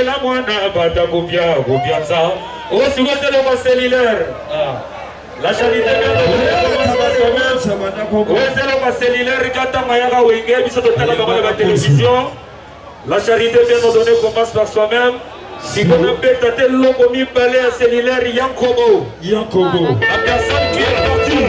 la moana bata kopia ça. Oh si vous êtes le cellulaire. La charité la charité bien ordonnée commence par soi-même. Si vous ne faites pas tel logo mi balai cellulaire Yankobo. La personne qui est partie.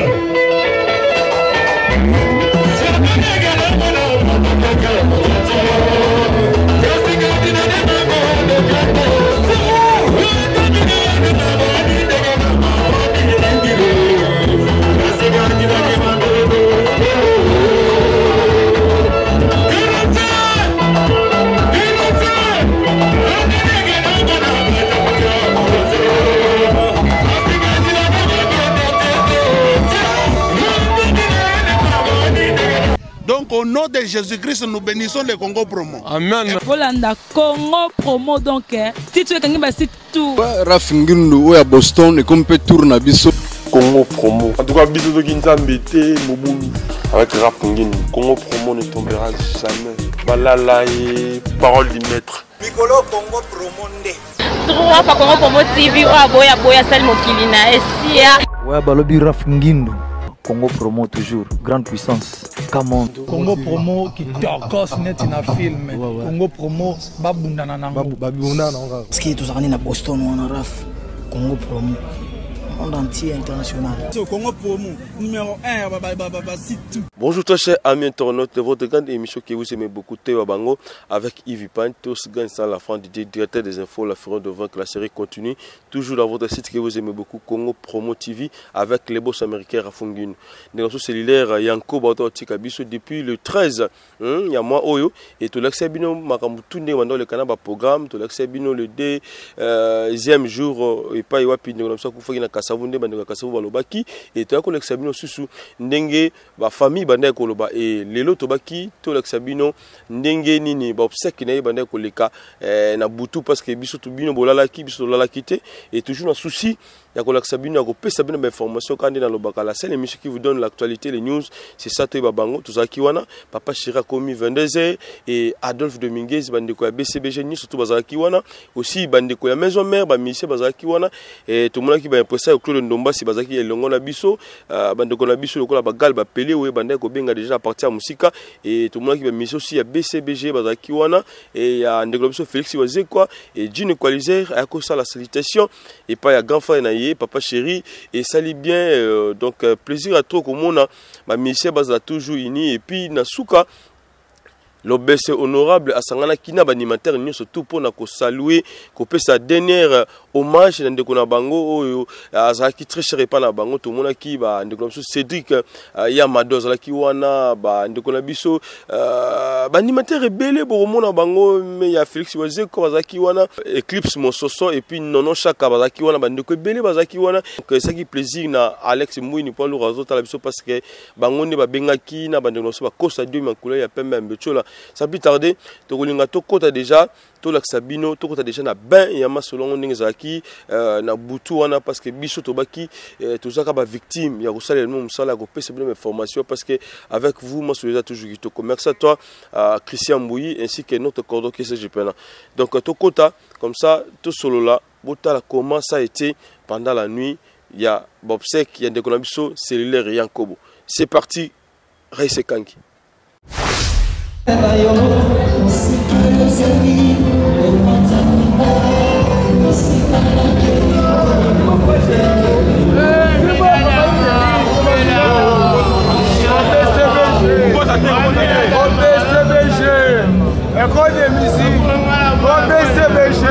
Donc au nom de Jésus-Christ, nous bénissons le Congo Promo. Amen. Volanda Congo Promo donc titre kangi ba site tout. Rafingindu à Boston et comme peut tourner biso Congo Promo. En tout cas, biso de Kinzambete, Mobumu. Avec Rafingindu, Congo Promo ne tombera jamais. Balala et parole du maître. Mikolo Congo Promo nde. Trois fois Congo Promo TV ou aboya sel mokilina esia. Ouais balobi Rafingindu. Congo Promo toujours, grande puissance. Camon. Congo Promo qui torcos net na film. Congo Promo babundana nango. Babundana nango. Ce qui est tous à Boston ou en Raf. Congo Promo. Monde entier international. Congo Promo numéro 1 Bonjour très chers amis internautes de votre grande émission que vous aimez beaucoup Théo Bango avec Yves Pantos, Gansan la France du directeur des infos, la Ferron de Vaincre, la série continue toujours dans votre site que vous aimez beaucoup Congo Promo TV avec les boss américains Rafingindu. Dans notre cellulaire Yanko Bato Tikabiso depuis le 13 il y a moi Oyo et tout l'accès bino makamutune dans le canal programme tout l'accès bino le deuxième jour et pas wapi dans ça ku faki na Kasavunde bande Kasavu balobaki et to ko l'accès bino susu ndenge ba famille bande ko loba et lelo tobaki to l'accès bino ndenge nini ba obsèque na bande ko leka na butu parce que biso to bino bolala ki biso lala kité et toujours un souci ya ko l'accès bino ko pesa bino information quand dans lobaka la seule émission qui vous donne l'actualité les news c'est ça to babango to zaki wana papa Chira komi 22h et Adolphe Dominguez bande ko ya BCBG ni surtout bazaki wana aussi bande ko ya maison mère ba ministère bazaki wana et tout le monde qui ba impresser au Claude Ndomba si bazaki elongo na biso bande ko na biso lokola ba gal ba pelé we bande ko benga déjà à partir ya musika et tout le monde qui ba mission aussi ya BCBG bazaki wana et ya ndeko biso Félix Wazé quoi et Djine Qualizer a ko ça la salutation et pas ya grand frère na papa chéri et sali bien donc plaisir à trop comme on a ma mission base toujours uni et puis nasuka l'obéissance honorable à Sangana Kina animateur nous surtout pour na ko saluer ko pe sa dernière hommage na ndeko na bango azaki très cher pa na bango to mona ki ba ndeko na biso Cédric ya madoz la ki wana ba ndeko na biso ba animateur rebelle bo mona bango mais ya Félix Wazé ko azaki wana Eclipse Mososo et puis nono chaka bazaki wana ba ndeko rebelle bazaki wana que ça qui plaisir na Alex Mouini pour le razo ta la biso parce que bango ne ba bengaki na ba ndeko so ba kosa dio makula ya pembe mbechola. Sans plus tarder, Togolinga Tokota déjà, Tolak Sabino, Tokota déjà na ben yama selon Ningzaki, na Boutou wana parce que Biso Tobaki, tout ça comme victime, ya Roussal et nous Moussala, Gopé, c'est bien information parce que avec vous, moi, je suis toujours Gitoko. Merci à toi, Christian Mbouyi, ainsi que notre cordon qui est GPN. Donc, Tokota, comme ça, tout solo là, Botala, comment ça a été pendant la nuit, il y a Bobsek, il y a des Konabiso, cellulaire et Yankobo. C'est parti, Reise Kangi. École de musique, BCBG.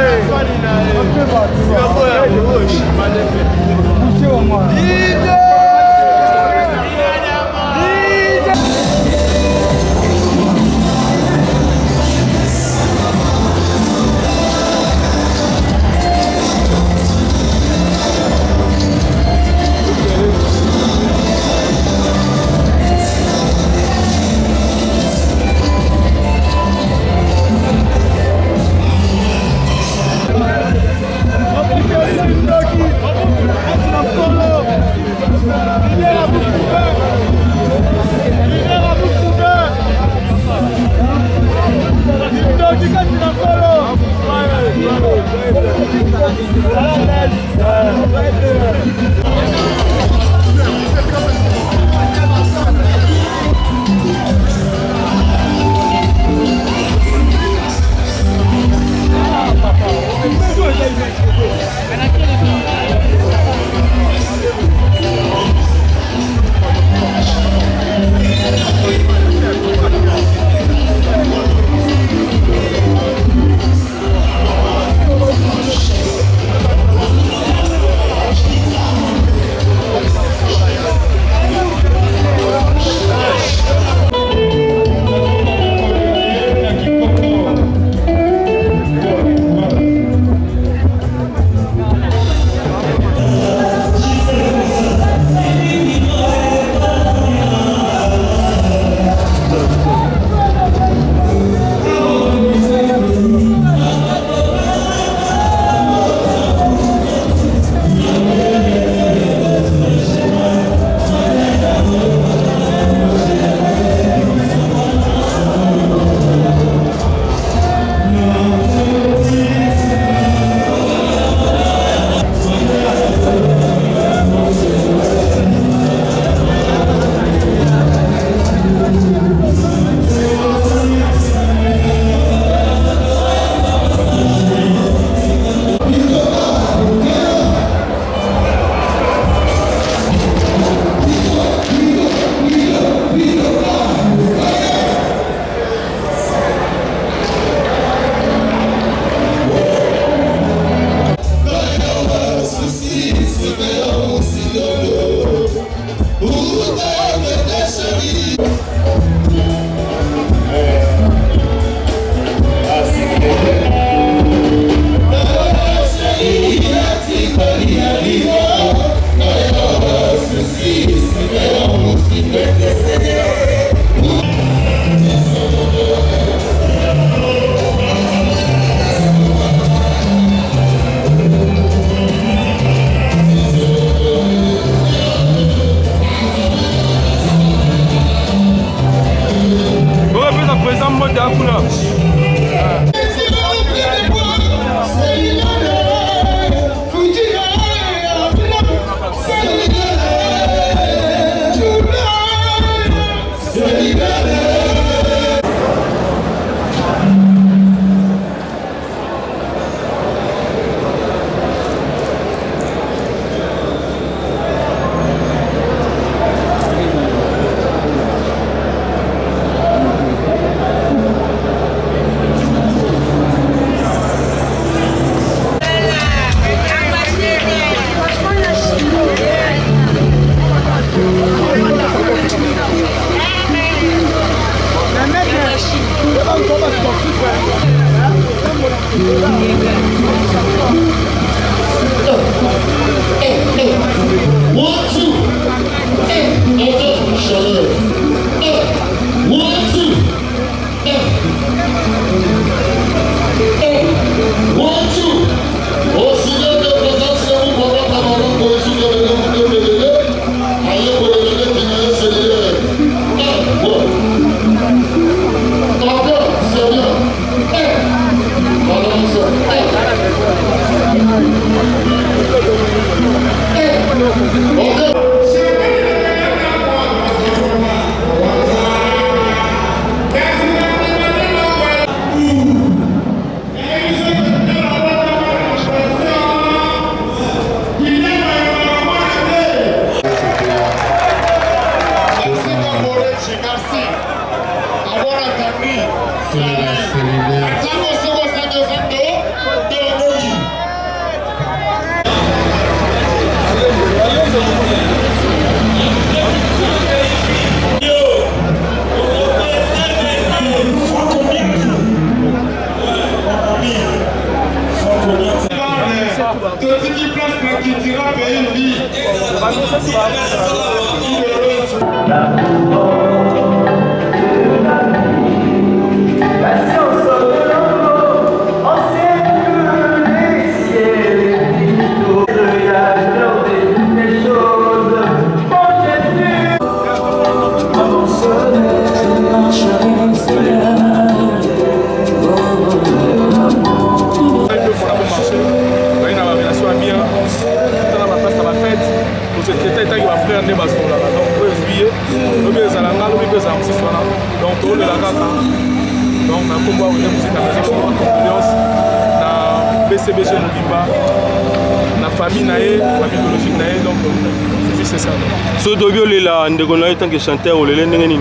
Tant que chanteur ou le lendemain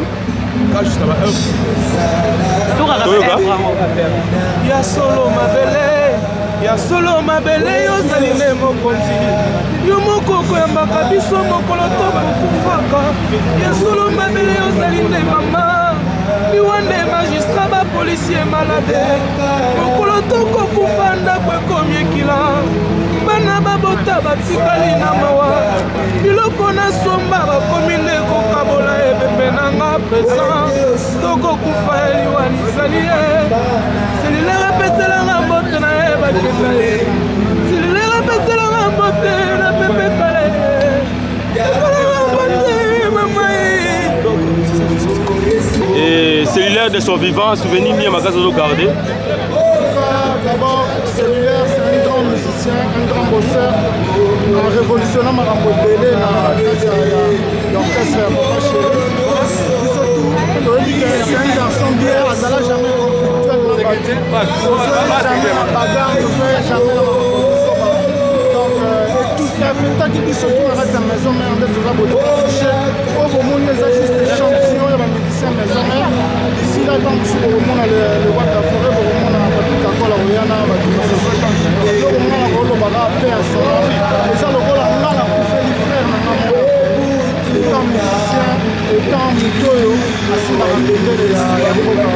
ya solo mabele yo zaline mokonzi yo moko koyambaka biso mokolo to bokufaka ya solo mabele yo zaline mama liwande magistrat bapolisier malade mokolo to kokufa ndako ekomi ekila bana babota batikali na mawa biloko na somba bakomi nde kokabola ebembe nanga présent tokokufa eliwani zali ye selilere peselanga mbote na ye bakenda ye selilere peselanga mbote na pepekale et cellulaire de son vivant, souvenir mis à ma case de garder. D'abord, Cellulaire, c'est un grand musicien, un grand bosseur, en révolutionnant ma rambobélé, l'orchestre Papa Chéri. C'est un garçon bien, ça n'a jamais conflictuellement battu. Jamais la bagarre, jamais la donc, tout ce fait qui dit surtout avec la maison mère, on est toujours beaucoup touché. Au moment où les juste échantillons, il y a un musicien maison mère. Ici, là, quand au moment le roi de la forêt, au moment où on a Coca-Cola, Rihanna, au moment où on a paix à son âme. Et ça, le rôle, on a fait les frères, étant musicien, étant mitoyo, à ce moment-là,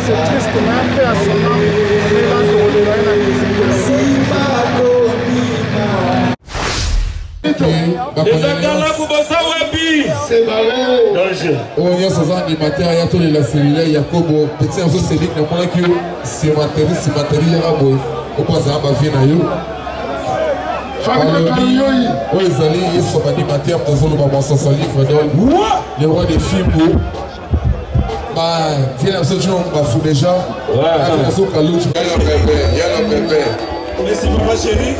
c'est triste, mais un peu à son âme, mais là, on est là, la musique. oyo soza animateur ya tolela Cellulaire Yakobo petit ozo Célic na mona ki simateri ya boy okozala bavie na yo oyo ezali yeso animateur tozoloba mwasansa livre d'or le roi des films Viens à ce jour, on va fou déjà. Merci papa chéri.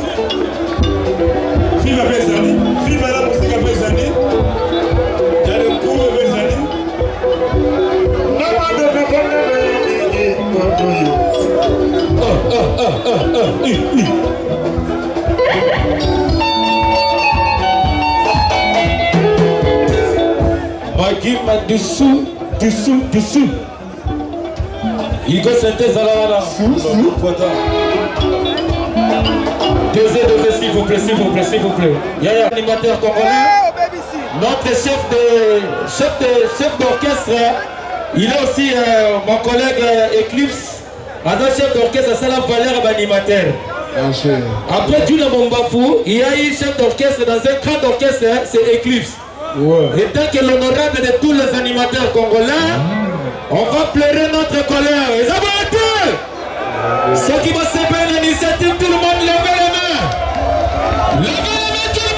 Vive la belle année. Vive la musique à belle année. Il y a le coup de belle année. Magui m'a dessous. Il go synthèse à la rana. Deuxième, s'il vous plaît. Il y a un animateur congolais. Notre chef d'orchestre. Il est aussi mon collègue Eclipse. Notre chef d'orchestre, c'est la valeur d'animateur. Après tout le Mombafou, il y a eu chef d'orchestre dans un grand orchestre, c'est Eclipse. Et tant que l'honorable de tous les animateurs congolais, on va pleurer notre colère. Et ça va être ceux qui vont se faire l'initiative, tout le monde levez les mains. Levez les mains tout le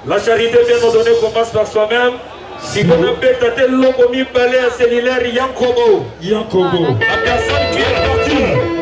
La charité bien ordonnée commence par soi-même. Si on a pété l'homme mis balai à cellulaire Yankobo. La personne qui est partie.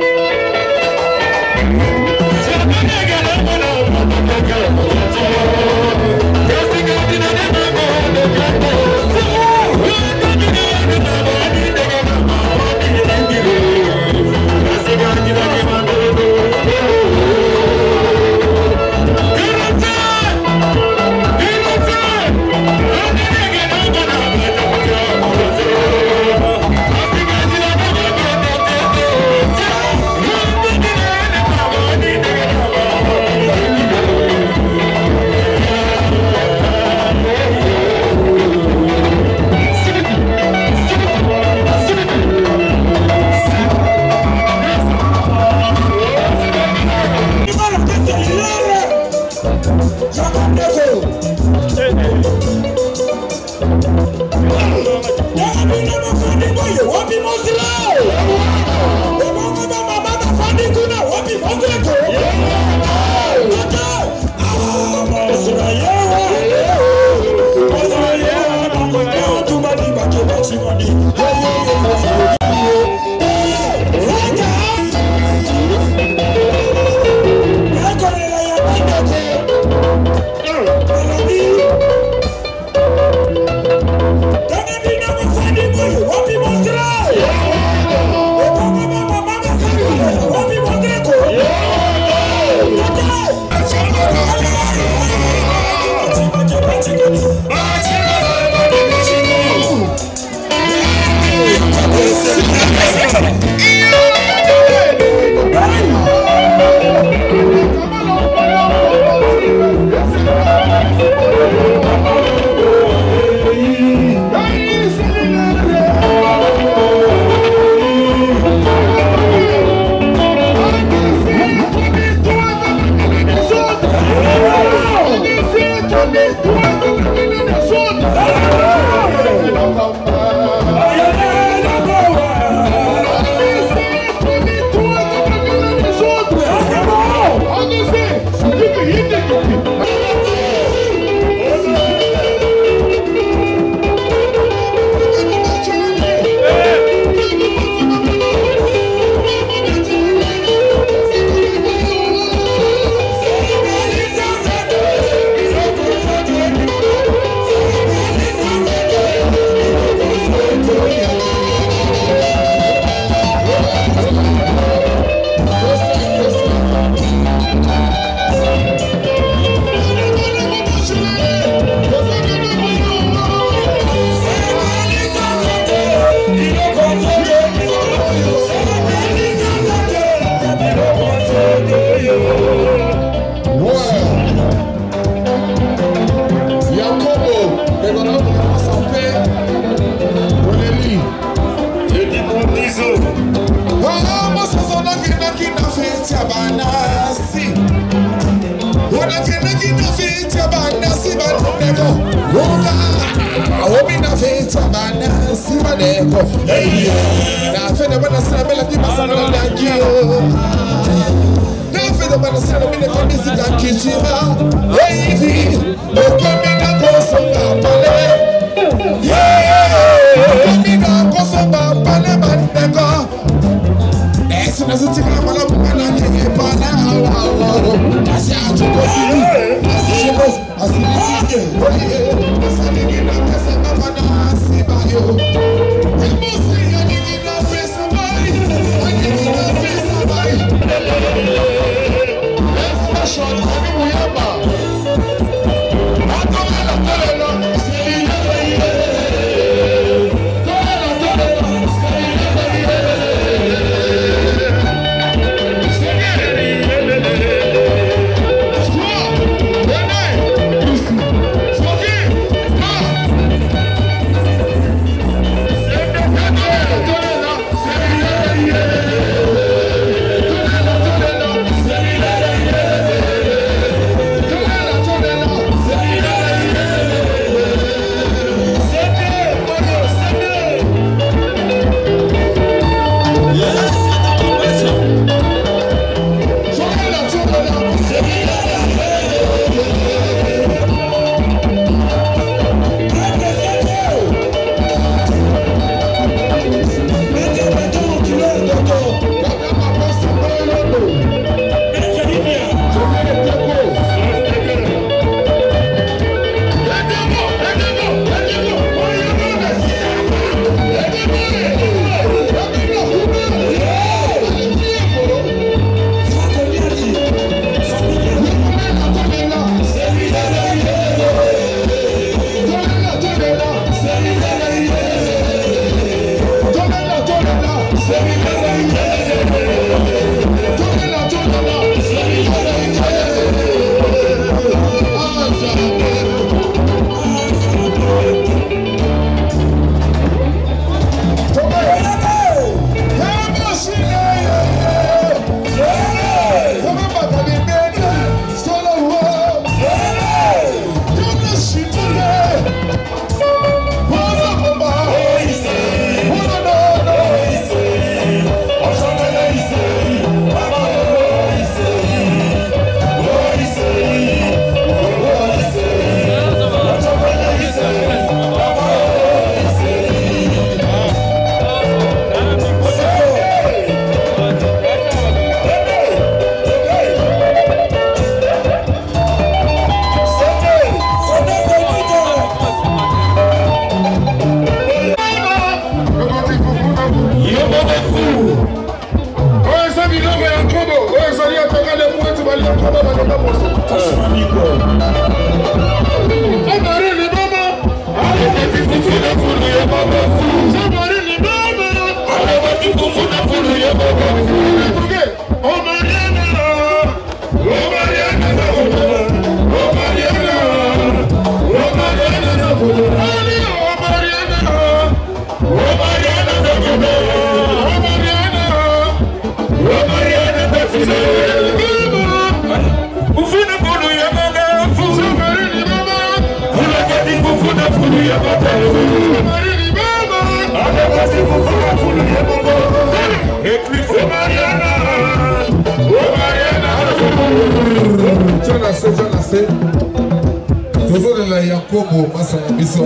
tozolela Yakobo masanga biso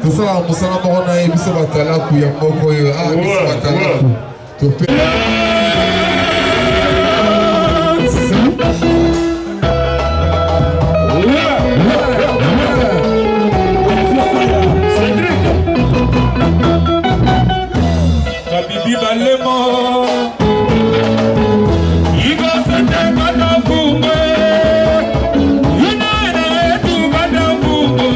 tosala mosala moko na ye biso batalaku ya moko oyo biso batalaku tope Kabibi Balemo Igo Sete Badafume Yunana Etu Badafume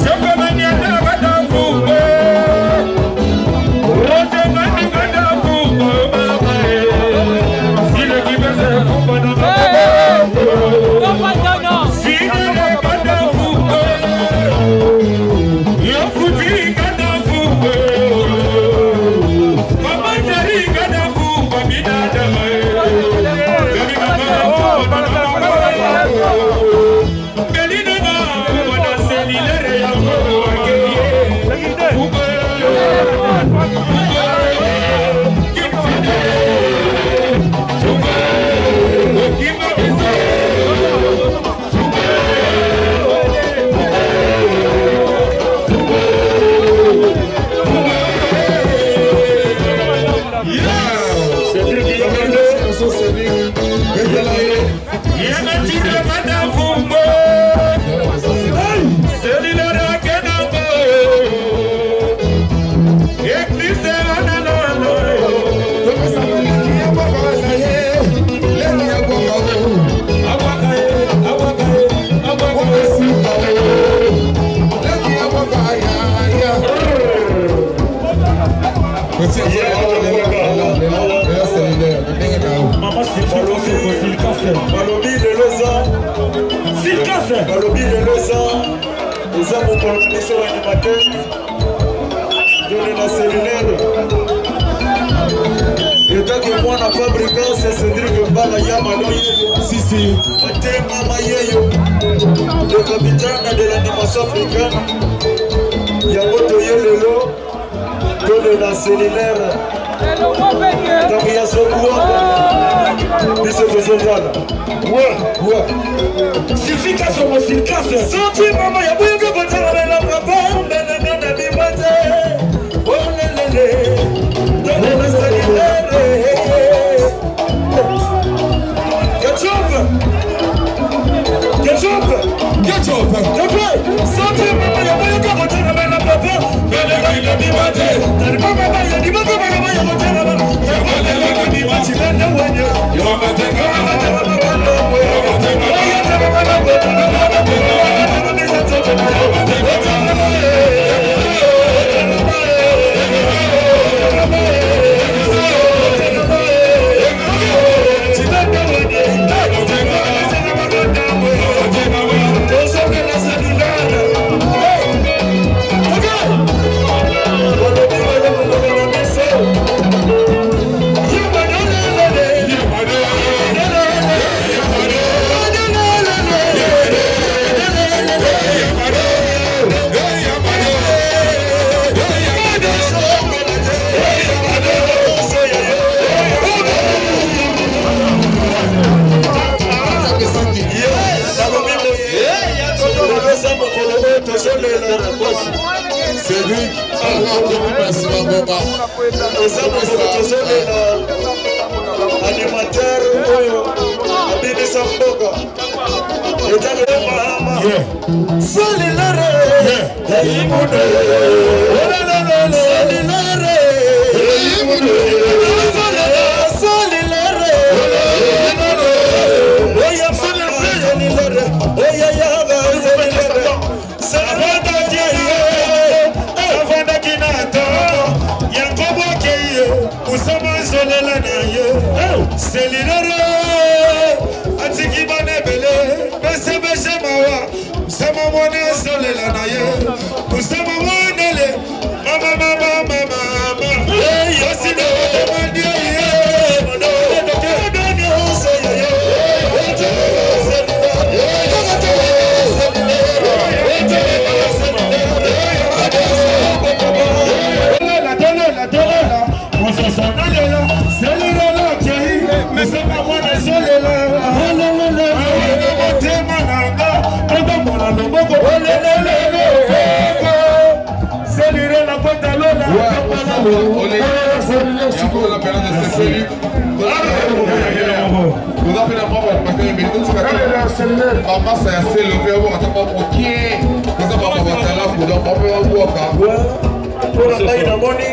Sefe Maniata Badafume Rote Mani Badafume Sile Kibese Fumana Sile Badafume Yofuti Badafume balobi leloza eza mokolo biso animateur donena cellulaire etaki mwana fabricant c'est Cédric Mbala Yamaloye sisi Matema Mayeyo le capitaine de l'animation africaine yango toye lelo donena cellulaire donc ya sokuwa biso tozozala Sylvie casse mon style casse. Senti maman y'a beaucoup de bonheur avec la papa. Nanana bimate. Oh lelele. Donne la salivere. Ketchup. Ketchup. Ketchup. D'accord. Senti maman y'a beaucoup de bonheur avec la papa. Nanana bimate. Tani maman y'a di maman y'a bonheur avec. Y'a bonheur bimate. Nana wanya. Y'a bonheur. Cédric, animateur oyo abinisa mboka etalema salilare imude salilare imude salilare oya salilare oya yaga salilare salilare Usama zolela na ye Selilere Atiki banebele Bese beshe mawa Usama mwane zolela na ye Usama mwanele Mama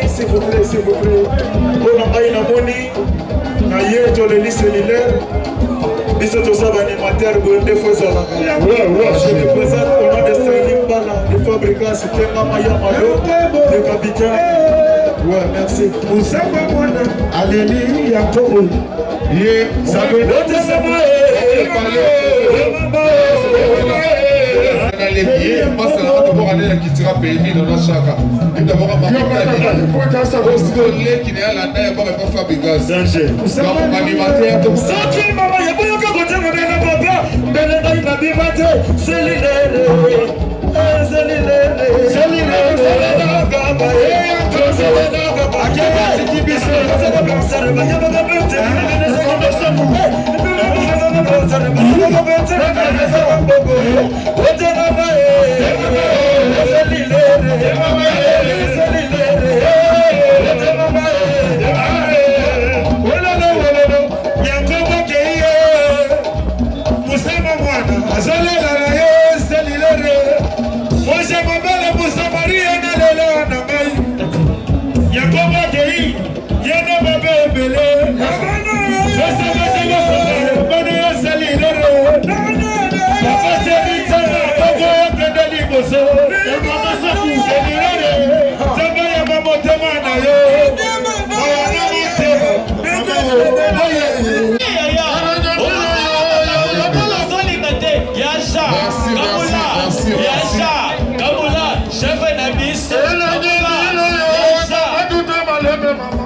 S'il vous plaît, s'il vous plaît. Pour la maille, na yé, tu les cellulaires. Ils sont tous animateurs pour une fois ça. Je te présente au nom de Sterling Bala, le fabricant, c'était Mamaya Malo, le capitaine. Ouais, merci. Moussama Mwana, Alléluia, Togo. Yé, ça veut dire ça. Les billets, moi c'est là pour aller à Kitira pays dans la chaka. Et d'abord à Marseille, ça va se coller qui n'est à la neige, pas faire bigas. Danger. Donc animateur comme ça. Sorti maman, il y a pas de côté mon élève papa. Belenda il a bien battu. C'est l'île. C'est l'île. C'est l'île.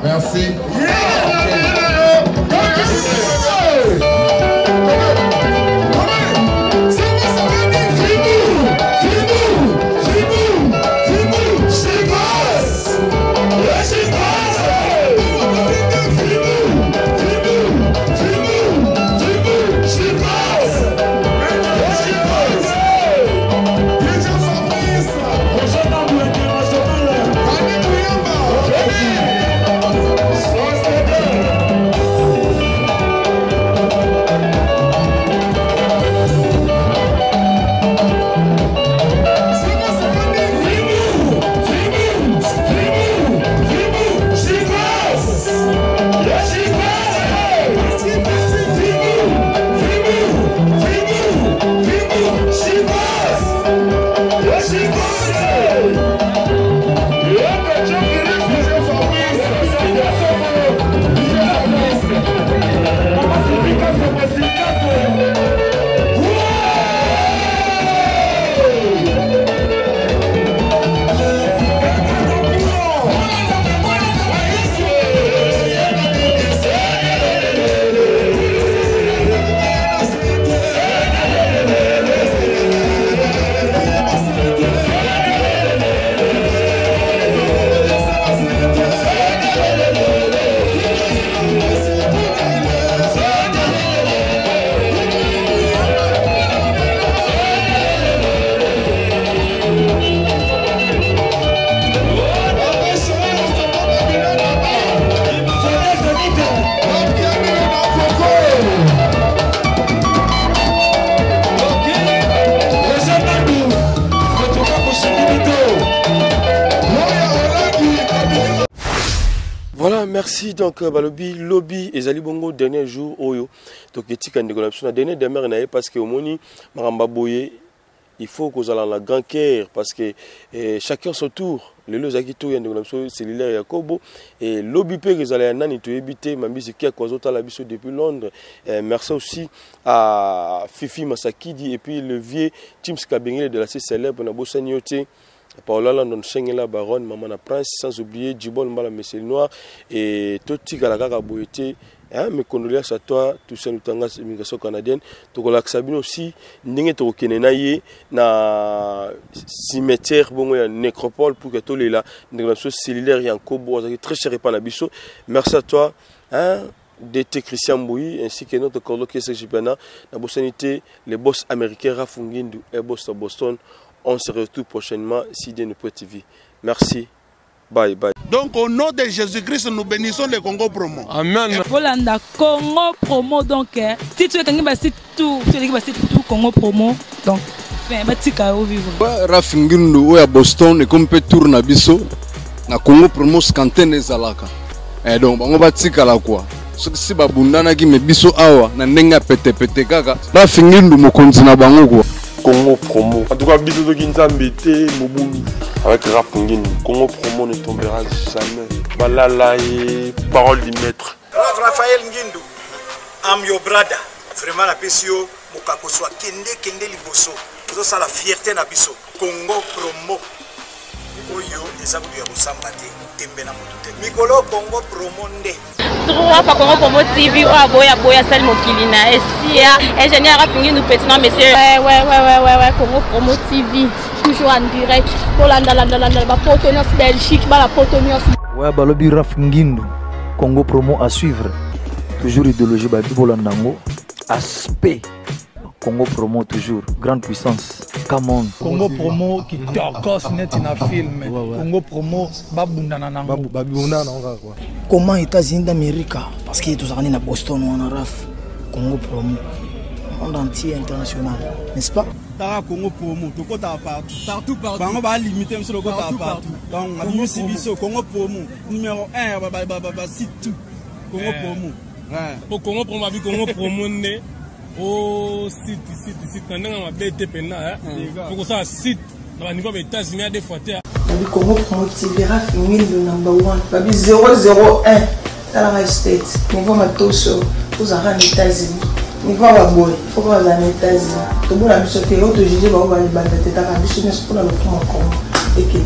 Merci. Voilà, merci. Donc, lobby et Zali Bongo, dernier jour, Oyo. Donc, éthique en déconnexion. La dernière demeure, parce que au Moni, Maramba Boye, il faut qu'on aille la grand cœur parce que chacun son tour. Le lot Zakito, il y a une déconnexion cellulaire Yakobo. Et lobby P, ils allaient nani to éviter, mambi c'est qui a causé la biso depuis Londres. Merci aussi à Fifi Masakidi et puis le vieux Tim Skabengele de la C célèbre, on a beau Sanyote. Paola Landon Shengela Baron, Maman Prince, sans oublier Djibol Mbala Messiel Noir et Toti Galagara Boyete. Mes condoléances à toi, tout ça nous tanga immigration canadienne. Tokola Sabino aussi, n'engé to kenenaye na cimetière bongo ya nécropole pour que tous les là, négociation cellulaire ya Kobo, très cher et panabiso. Merci à toi, DT Christian Bouy ainsi que notre colloque CGPNA, la bossanité, les boss américains Rafungindu et boss à Boston. On se retrouve prochainement si Dieu nous peut TV. Merci. Bye, bye. Donc au nom de Jésus-Christ, nous bénissons le Congo Promo. Amen. Volanda Congo Promo donc si tu es quelqu'un qui tout, tu es tout Congo Promo donc fin batika au vivre. Rafingindo oya Boston et comme peut tourner biso na Congo Promo scanten ezalaka. Et donc bango batika la quoi. Si babundana ki me biso awa na ndenga pete kaka Rafingindo mokonzi na bango quoi. Congo Promo. En tout cas, bisous de Ginzambe, Moboulou. Avec Rafingindo, Congo Promo ne tombera jamais. Balala et parole du maître. Raphaël Ngindu, I'm your brother. Vraiment la PCO, Mokako soit Kende Liboso. Ça la fierté na biso. Congo Promo. Oyo, eza kuya kusambate. Tembe na mutute. Mikolo Congo Promo nde. Trois fois Congo Promo TV, boya Sal Mokilina. SIA, ingénieur Rafingindo petit non monsieur. Ouais, Congo Promo TV. Toujours en direct. Landa, Potonios Belgique, la Potonios. Ouais, balobi Rafingindo. Congo Promo à suivre. Toujours idéologie, Bibolandango. Aspect. Congo Promo toujours. Grande puissance. Come on. Congo Promo qui torcos net in a film. Congo Promo, babundana nango. Comment États-Unis d'Amérique? Parce qu'il y a tous les à Boston ou en Araf. Congo Promo. Monde entier international. N'est-ce pas? Congo Promo, tout partout. On va limiter sur le côté partout. Donc, on a mis Congo Promo, numéro 1, site tout. Congo Promo. Pour Congo Promo, Congo Promo, au site, on a BTP, pour ça, site, dans le niveau des États-Unis, des fois, Congo Promo TV, Rafingindo number 1, Babi 001, dans la States, niveau Matoso, aux Arabes États-Unis. Niveau à boy, il faut voir les États-Unis. Tout le monde a mis sur le terrain, tout le monde a mis sur le terrain, tout le monde a mis sur le terrain, et qu'il y a